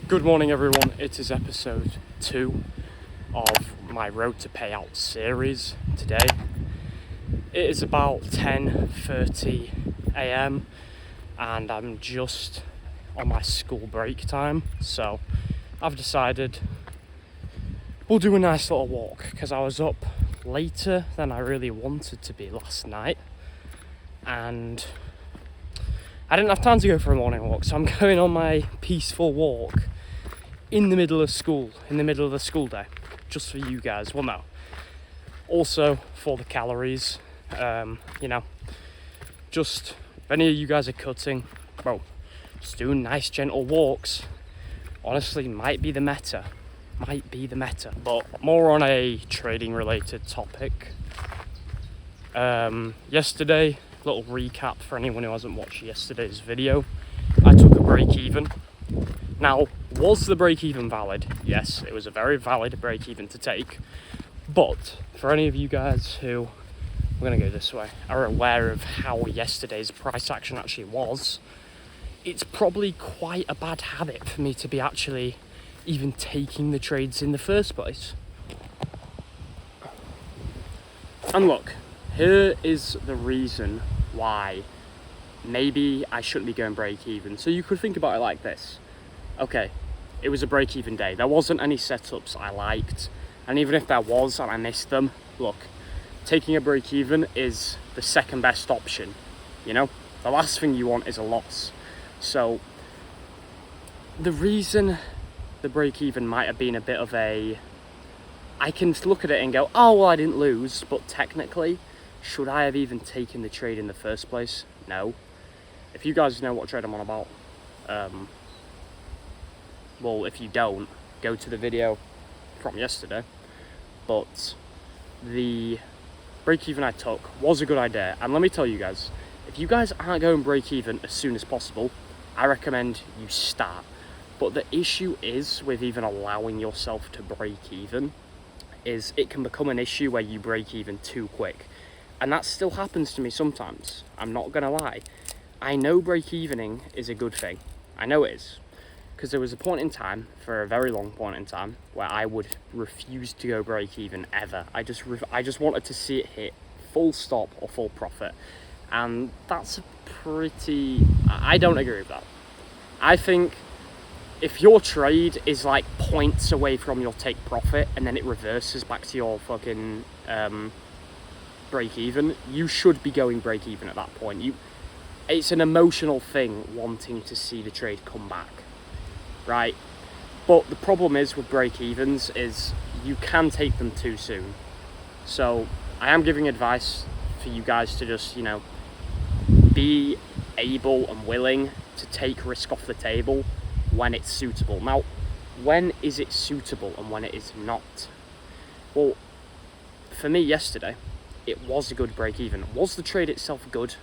Good morning everyone, it is episode 2 of my Road to Payout series today. It is about 10:30 AM and I'm just on my school break time, so I've decided we'll do a nice little walk because I was up later than I really wanted to be last night and I didn't have time to go for a morning walk, so I'm going on my peaceful walk in the middle of school, in the middle of the school day, just for you guys. Well, no, also for the calories, just if any of you guys are cutting, well, just doing nice gentle walks, honestly, might be the meta, but more on a trading related topic. Yesterday, little recap for anyone who hasn't watched yesterday's video, I took a break even. Now, was the break even valid? Yes, it was a very valid break even to take, but for any of you guys who, we're going to go this way, are aware of how yesterday's price action actually was, it's probably quite a bad habit for me to be actually even taking the trades in the first place. And look, here is the reason why maybe I shouldn't be going break even. So you could think about it like this. Okay, it was a break even day. There wasn't any setups I liked. And even if there was and I missed them, look, taking a break even is the second best option. You know, the last thing you want is a loss. So the reason the break even might have been a bit of a, I can look at it and go, oh, well, I didn't lose, but technically, should I have even taken the trade in the first place? No. If you guys know what trade I'm on about, well, if you don't, go to the video from yesterday. But the break even I took was a good idea. And let me tell you guys, if you guys aren't going break even as soon as possible, I recommend you start. But the issue is with even allowing yourself to break even is it can become an issue where you break even too quick. And that still happens to me sometimes. I'm not gonna lie. I know break evening is a good thing. I know it is. Because there was a point in time, for a very long point in time, where I would refuse to go break even ever. I just wanted to see it hit full stop or full profit. And that's a pretty, I don't agree with that. I think if your trade is like points away from your take profit and then it reverses back to your fucking break even, you should be going break even at that point. It's an emotional thing wanting to see the trade come back, right? But the problem is with break evens is you can take them too soon. So I am giving advice for you guys to just, be able and willing to take risk off the table when it's suitable. Now, when is it suitable and when it is not? Well, for me yesterday, it was a good break even. Was the trade itself good?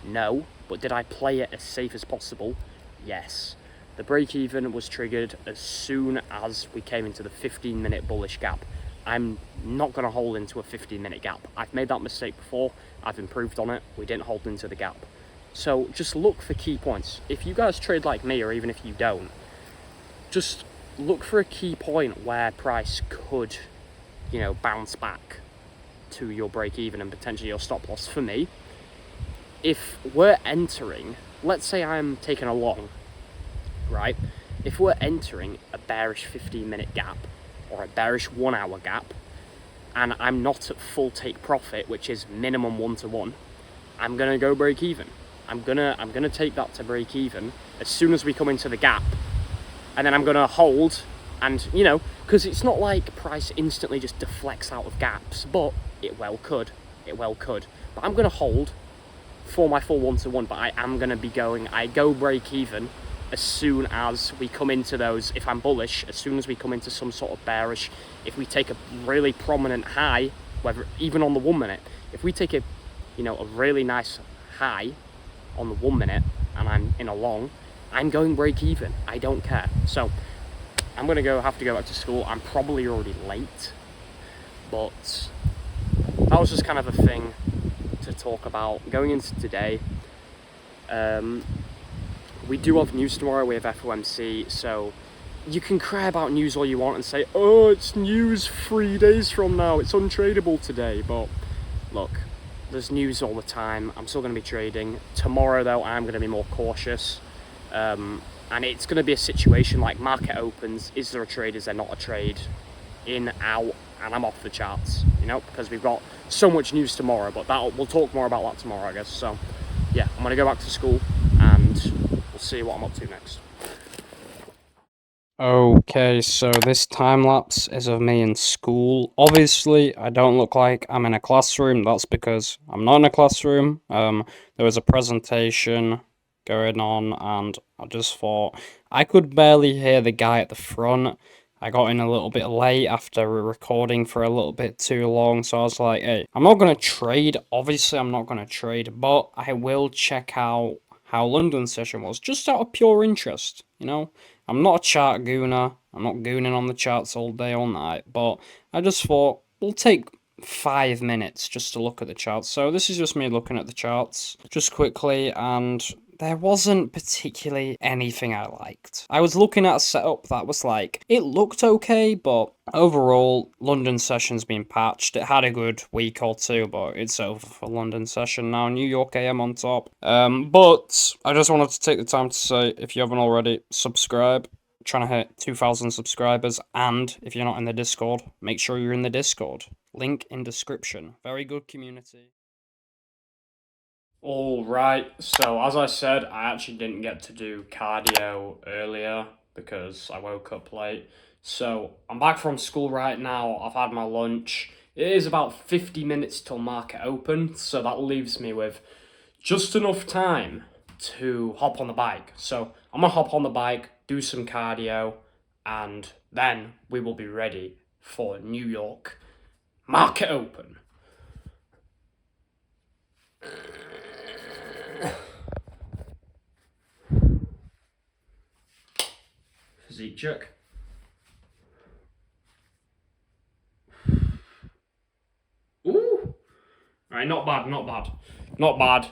No. But did I play it as safe as possible? Yes. The break even was triggered as soon as we came into the 15-minute bullish gap. I'm not going to hold into a 15-minute gap. I've made that mistake before. I've improved on it. We didn't hold into the gap. So just look for key points. If you guys trade like me, or even if you don't, just look for a key point where price could, bounce back to your break even and potentially your stop loss. For me, if we're entering, let's say I'm taking a long, right? If we're entering a bearish 15-minute gap or a bearish 1 hour gap, and I'm not at full take profit, which is minimum 1-to-1, I'm gonna go break even. I'm gonna take that to break even as soon as we come into the gap, and then I'm gonna hold, and because it's not like price instantly just deflects out of gaps, but it well could. But I'm gonna hold for my full 1-to-1, but I am gonna be going. I go break even as soon as we come into those. If I'm bullish, as soon as we come into some sort of bearish, if we take a really prominent high, whether even on the 1 minute, if we take a really nice high on the 1 minute and I'm in a long, I'm going break even. I don't care. So I'm gonna have to go back to school. I'm probably already late, but that was just kind of a thing to talk about going into today. We do have news tomorrow. We have FOMC, so you can cry about news all you want and say, oh, it's news 3 days from now, it's untradeable today, but look, there's news all the time. I'm still going to be trading. Tomorrow, though, I'm going to be more cautious. And it's going to be a situation like market opens. Is there a trade? Is there not a trade? In, out, and I'm off the charts, you know, because we've got so much news tomorrow, but we'll talk more about that tomorrow, I guess. So, yeah, I'm going to go back to school, and we'll see what I'm up to next. Okay, so this time lapse is of me in school. Obviously, I don't look like I'm in a classroom. That's because I'm not in a classroom. There was a presentation going on, and I just thought I could barely hear the guy at the front. I got in a little bit late after recording for a little bit too long, so I was like, hey, I'm not gonna trade. Obviously, I'm not gonna trade, but I will check out how London's session was, just out of pure interest, you know? I'm not a chart gooner. I'm not gooning on the charts all day, all night. But I just thought we'll take 5 minutes just to look at the charts. So this is just me looking at the charts just quickly, and there wasn't particularly anything I liked. I was looking at a setup that was like, it looked okay, but overall, London session's been patched. It had a good week or two, but it's over for London session now. New York AM on top. But I just wanted to take the time to say, if you haven't already, subscribe. Trying to hit 2,000 subscribers, and if you're not in the Discord, make sure you're in the Discord. Link in description. Very good community. Alright, so as I said, I actually didn't get to do cardio earlier because I woke up late. So I'm back from school right now, I've had my lunch. It is about 50 minutes till market open, so that leaves me with just enough time to hop on the bike. So I'm gonna hop on the bike, do some cardio, and then we will be ready for New York market open. Physique check. Ooh! Alright, not bad, not bad. Not bad.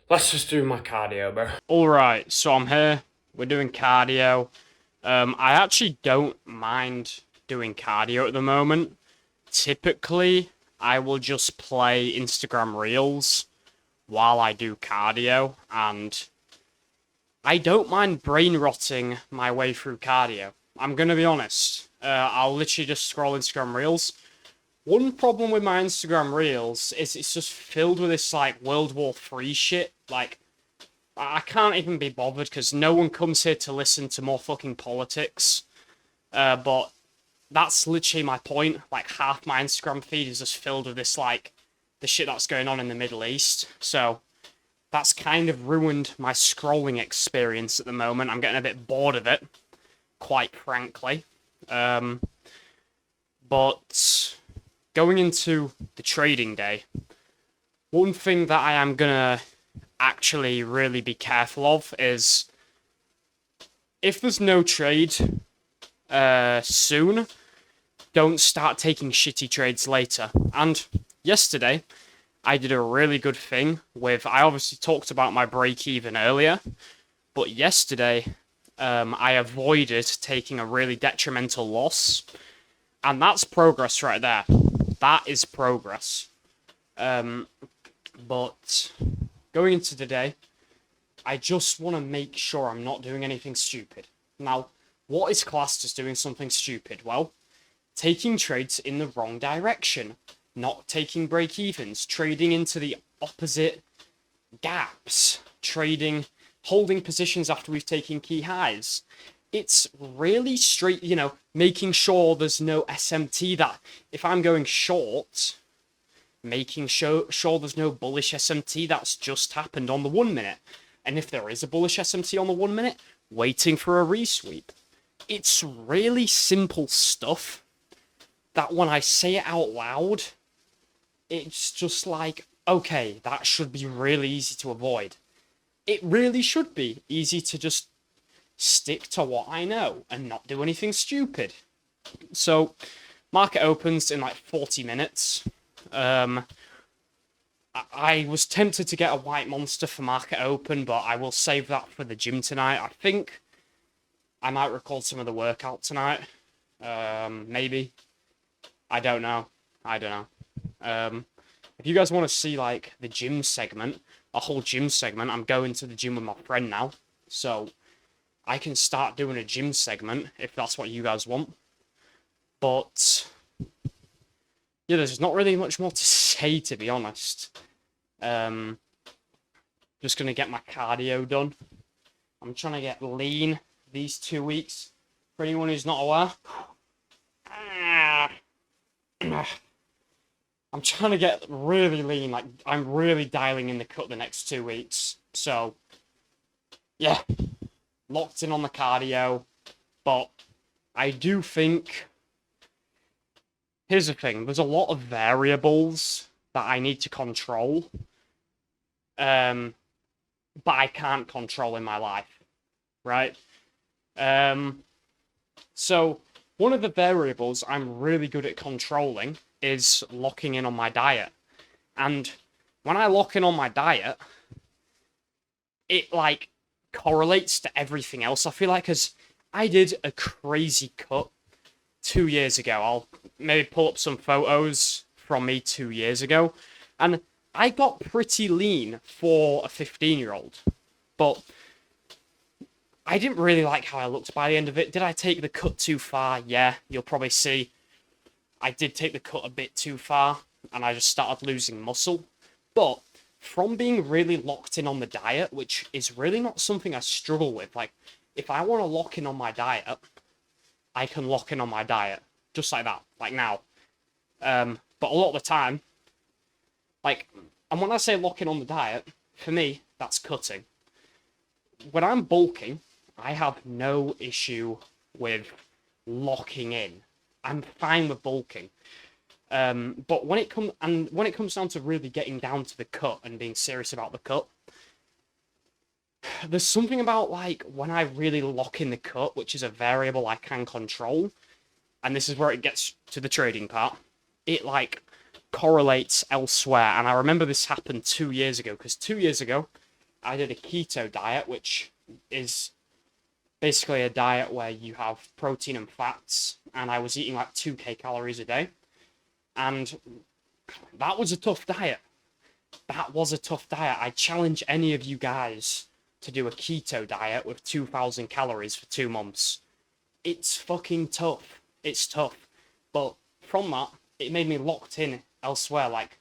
Let's just do my cardio, bro. Alright, so I'm here. We're doing cardio. I actually don't mind doing cardio at the moment. Typically, I will just play Instagram Reels while I do cardio, and I don't mind brain rotting my way through cardio. I'm gonna be honest. I'll literally just scroll Instagram Reels. One problem with my Instagram Reels is it's just filled with this, like, World War III shit. Like, I can't even be bothered because no one comes here to listen to more fucking politics. But that's literally my point. Like, half my Instagram feed is just filled with this, like, the shit that's going on in the Middle East. So that's kind of ruined my scrolling experience at the moment. I'm getting a bit bored of it, quite frankly. But going into the trading day, one thing that I am gonna actually really be careful of is if there's no trade soon, don't start taking shitty trades later. And yesterday, I did a really good thing with, I obviously talked about my break even earlier, but yesterday I avoided taking a really detrimental loss, and that's progress right there. That is progress. But going into today, I just want to make sure I'm not doing anything stupid. Now, what is classed as doing something stupid? Well, taking trades in the wrong direction, not taking break-evens, trading into the opposite gaps, holding positions after we've taken key highs. It's really straight, you know, making sure there's no SMT that, if I'm going short, making sure there's no bullish SMT that's just happened on the 1 minute. And if there is a bullish SMT on the 1 minute, waiting for a resweep. It's really simple stuff that when I say it out loud, it's just like, okay, that should be really easy to avoid. It really should be easy to just stick to what I know and not do anything stupid. So, market opens in like 40 minutes. I was tempted to get a white monster for market open, but I will save that for the gym tonight. I think I might record some of the workout tonight. Maybe. I don't know. If you guys want to see like the gym segment, a whole gym segment, I'm going to the gym with my friend now, so I can start doing a gym segment if that's what you guys want. But yeah, there's not really much more to say, to be honest. Just gonna get my cardio done. I'm trying to get lean these 2 weeks. For anyone who's not aware, I'm trying to get really lean. Like, I'm really dialing in the cut the next 2 weeks. So, yeah, locked in on the cardio. But I do think, here's the thing, there's a lot of variables that I need to control. But I can't control in my life, right? So one of the variables I'm really good at controlling is locking in on my diet. And when I lock in on my diet, it like correlates to everything else. I feel like, because I did a crazy cut 2 years ago. I'll maybe pull up some photos from me 2 years ago. And I got pretty lean for a 15-year-old. But I didn't really like how I looked by the end of it. Did I take the cut too far? Yeah, you'll probably see I did take the cut a bit too far, and I just started losing muscle. But from being really locked in on the diet, which is really not something I struggle with, like, if I want to lock in on my diet, I can lock in on my diet, just like that, like now. But a lot of the time, like, and when I say lock in on the diet, for me, that's cutting. When I'm bulking, I have no issue with locking in. I'm fine with bulking. But when it comes down to really getting down to the cut and being serious about the cut, there's something about like when I really lock in the cut, which is a variable I can control, and this is where it gets to the trading part. It like correlates elsewhere, and I remember this happened 2 years ago, because 2 years ago I did a keto diet, which is basically a diet where you have protein and fats, and I was eating like 2k calories a day, and that was a tough diet. I challenge any of you guys to do a keto diet with 2,000 calories for 2 months. It's fucking tough. It's tough. But from that, it made me locked in elsewhere, like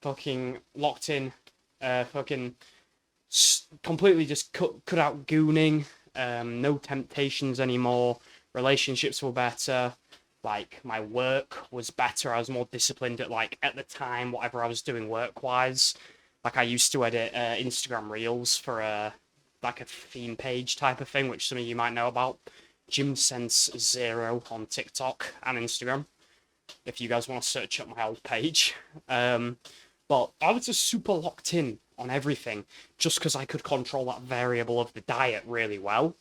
fucking locked in, completely just cut out gooning, no temptations anymore, relationships were better, like my work was better, I was more disciplined at the time, whatever I was doing work-wise. Like I used to edit Instagram Reels for a theme page type of thing, which some of you might know about. Gym Sense Zero on TikTok and Instagram, if you guys want to search up my old page. But I was just super locked in on everything just because I could control that variable of the diet really well.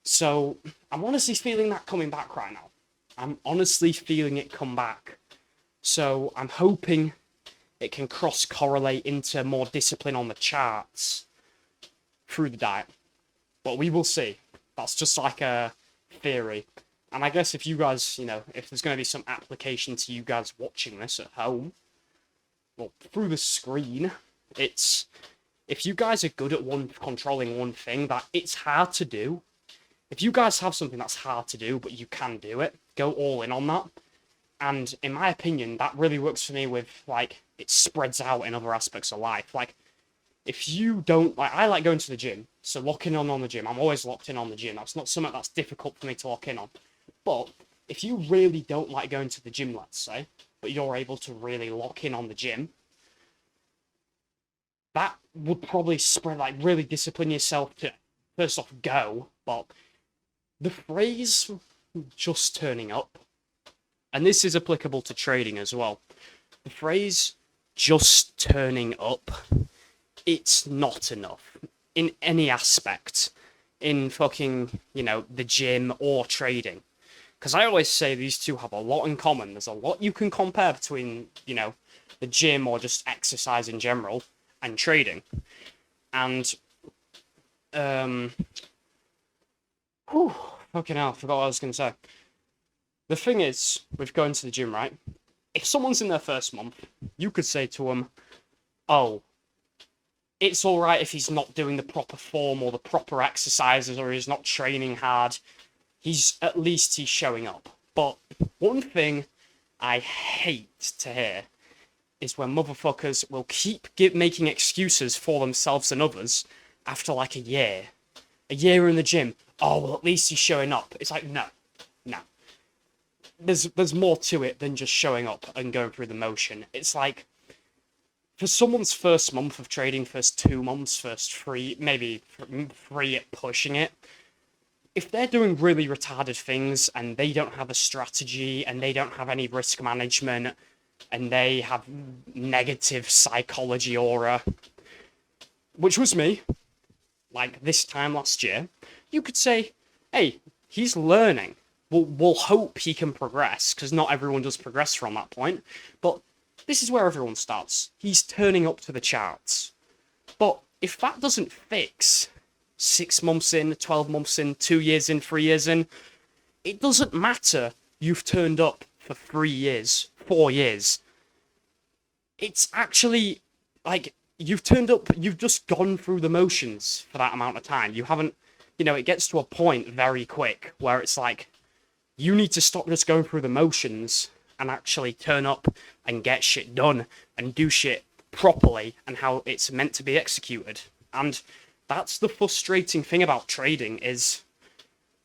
So I'm honestly feeling that coming back right now. I'm honestly feeling it come back. So I'm hoping it can cross-correlate into more discipline on the charts through the diet. But we will see. That's just like a theory. And I guess if you guys, if there's going to be some application to you guys watching this at home, well, through the screen, it's, if you guys are good at controlling one thing that it's hard to do, if you guys have something that's hard to do, but you can do it, go all in on that. And in my opinion, that really works for me with, like, it spreads out in other aspects of life. Like, if you don't, like, I like going to the gym, so locking on the gym, I'm always locked in on the gym. That's not something that's difficult for me to lock in on. But if you really don't like going to the gym, let's say, but you're able to really lock in on the gym, that would probably spread, like, really discipline yourself to, first off, go, but the phrase just turning up, and this is applicable to trading as well, the phrase just turning up, it's not enough in any aspect, in fucking, the gym or trading. Because I always say these two have a lot in common. There's a lot you can compare between, the gym or just exercise in general and trading. And Whew, fucking hell, I forgot what I was going to say. The thing is, with going to the gym, right? If someone's in their first month, you could say to them, oh, it's all right if he's not doing the proper form or the proper exercises or he's not training hard. He's showing up. But one thing I hate to hear is when motherfuckers will keep making excuses for themselves and others after like a year. A year in the gym. Oh, well, at least he's showing up. It's like, no, no. There's more to it than just showing up and going through the motion. It's like, for someone's first month of trading, first 2 months, first three, maybe three at pushing it, if they're doing really retarded things and they don't have a strategy and they don't have any risk management and they have negative psychology aura, which was me, like this time last year, you could say, hey, he's learning. We'll hope he can progress, because not everyone does progress from that point. But this is where everyone starts. He's turning up to the charts. But if that doesn't fix 6 months in, 12 months in, 2 years in, 3 years in, it doesn't matter you've turned up for 3 years, 4 years. It's actually like you've turned up, you've just gone through the motions for that amount of time. You haven't, it gets to a point very quick where it's like, you need to stop just going through the motions and actually turn up and get shit done and do shit properly and how it's meant to be executed. And that's the frustrating thing about trading is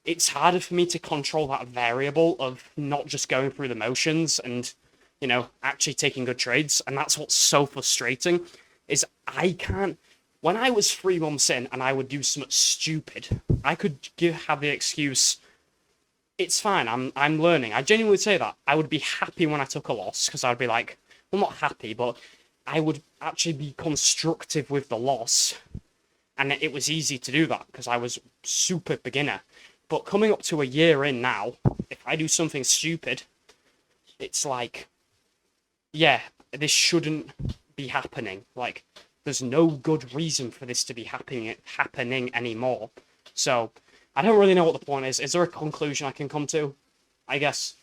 it's harder for me to control that variable of not just going through the motions and, actually taking good trades. And that's what's so frustrating is I can't. When I was 3 months in and I would do something stupid, I could have the excuse, it's fine, I'm learning. I genuinely say that. I would be happy when I took a loss because I'd be like, well, not happy, but I would actually be constructive with the loss. And it was easy to do that because I was super beginner. But coming up to a year in now, if I do something stupid, it's like, yeah, this shouldn't be happening. Like, there's no good reason for this to be happening anymore. So, I don't really know what the point is. Is there a conclusion I can come to? I guess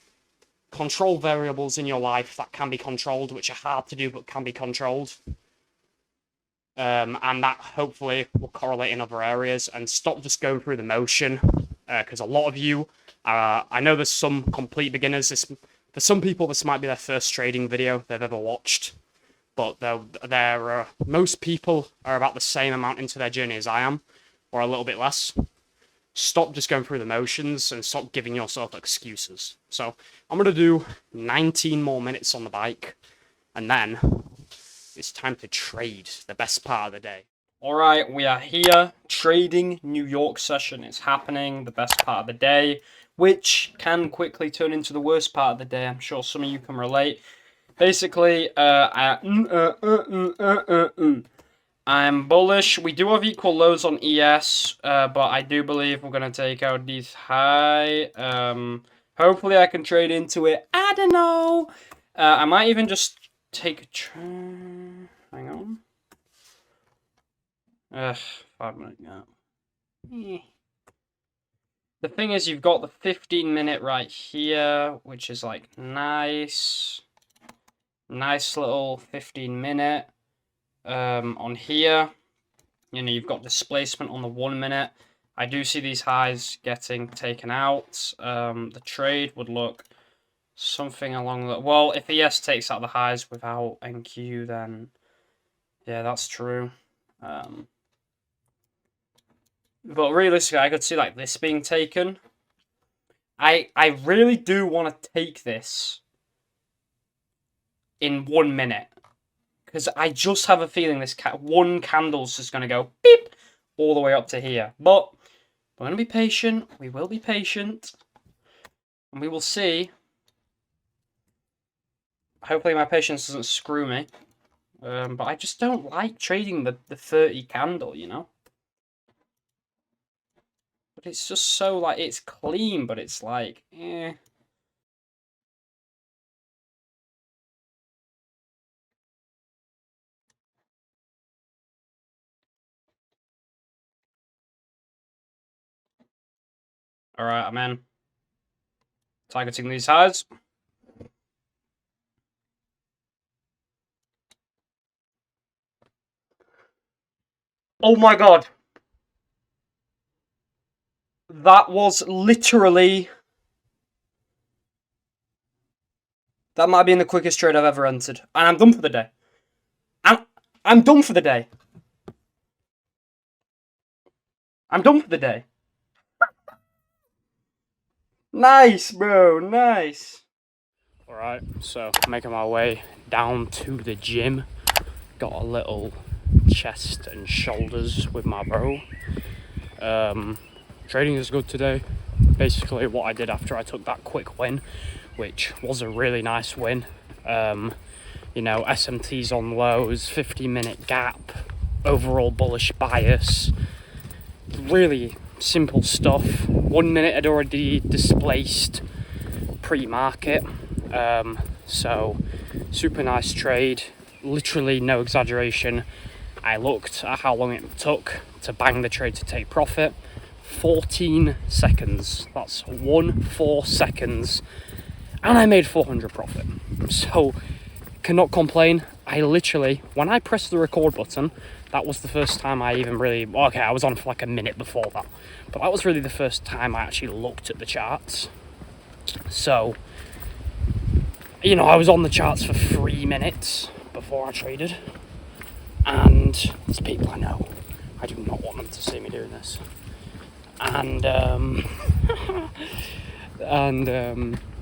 control variables in your life that can be controlled, which are hard to do but can be controlled. And that hopefully will correlate in other areas and stop just going through the motion. Because a lot of you, I know there's some complete beginners. For some people, this might be their first trading video they've ever watched. But most people are about the same amount into their journey as I am, or a little bit less. Stop just going through the motions and stop giving yourself excuses. So I'm going to do 19 more minutes on the bike, and then it's time to trade, the best part of the day. All right, we are here. Trading New York session is happening, the best part of the day, which can quickly turn into the worst part of the day. I'm sure some of you can relate. Basically, I'm bullish. We do have equal lows on ES, but I do believe we're going to take out these high. Hopefully I can trade into it. I don't know. I might even just take a hang on. 5 minute gap. The thing is, you've got the 15-minute right here, which is like nice. Nice little 15-minute. On here, you've got displacement on the 1 minute. I do see these highs getting taken out. The trade would look something along the... Well, if ES takes out the highs without NQ, then... Yeah, that's true. But realistically, I could see like this being taken. I really do want to take this in 1 minute. Because I just have a feeling this one candle's just going to go beep all the way up to here. But we're going to be patient. We will be patient. And we will see. Hopefully my patience doesn't screw me. But I just don't like trading the 30 candle, But it's just so, like, it's clean, but it's like, eh. Alright, I'm in. Targeting these highs. Oh my god. That was literally... That might have been the quickest trade I've ever entered. And I'm done for the day. I'm done for the day. I'm done for the day. Nice, bro. Nice. Alright, so making my way down to the gym. Got a little chest and shoulders with my bro. Trading is good today. Basically what I did after I took that quick win, which was a really nice win. You know, SMTs on lows, 50-minute gap, overall bullish bias. Really simple stuff. 1 minute had already displaced pre-market. So super nice trade. Literally no exaggeration. I looked at how long it took to bang the trade to take profit. 14 seconds. That's 14 seconds. And I made 400 profit. So cannot complain. I literally, when I pressed the record button, that was the first time I even really, okay, I was on for like a minute before that, but that was really the first time I actually looked at the charts. So, you know, I was on the charts for 3 minutes before I traded, and there's people I know, I do not want them to see me doing this, and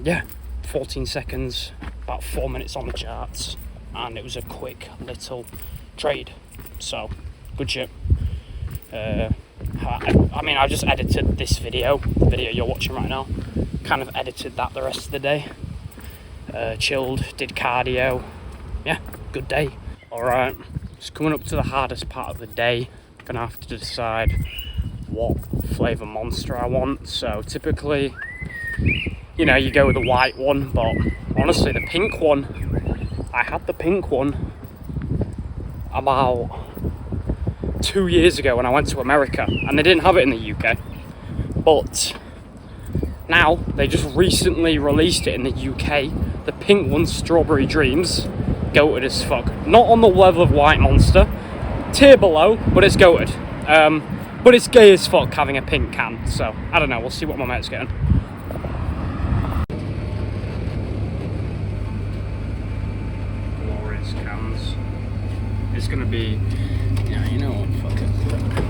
yeah, 14 seconds, about 4 minutes on the charts, and it was a quick little trade. So good shit. I mean, I just edited this video, the video you're watching right now, kind of edited that the rest of the day. Chilled, did cardio. Yeah, good day. Alright, it's coming up to the hardest part of the day. Gonna have to decide what flavour monster I want. So typically, you know, you go with the white one, but honestly the pink one, I had the pink one about 2 years ago when I went to America, and they didn't have it in the UK, but now they just recently released it in the UK. The pink one, Strawberry Dreams, goated as fuck. Not on the level of White Monster, tier below, but it's goated. But it's gay as fuck having a pink can, so I don't know, we'll see what my mate's getting. Glorious cans. It's gonna be, yeah, you know what, fuck it.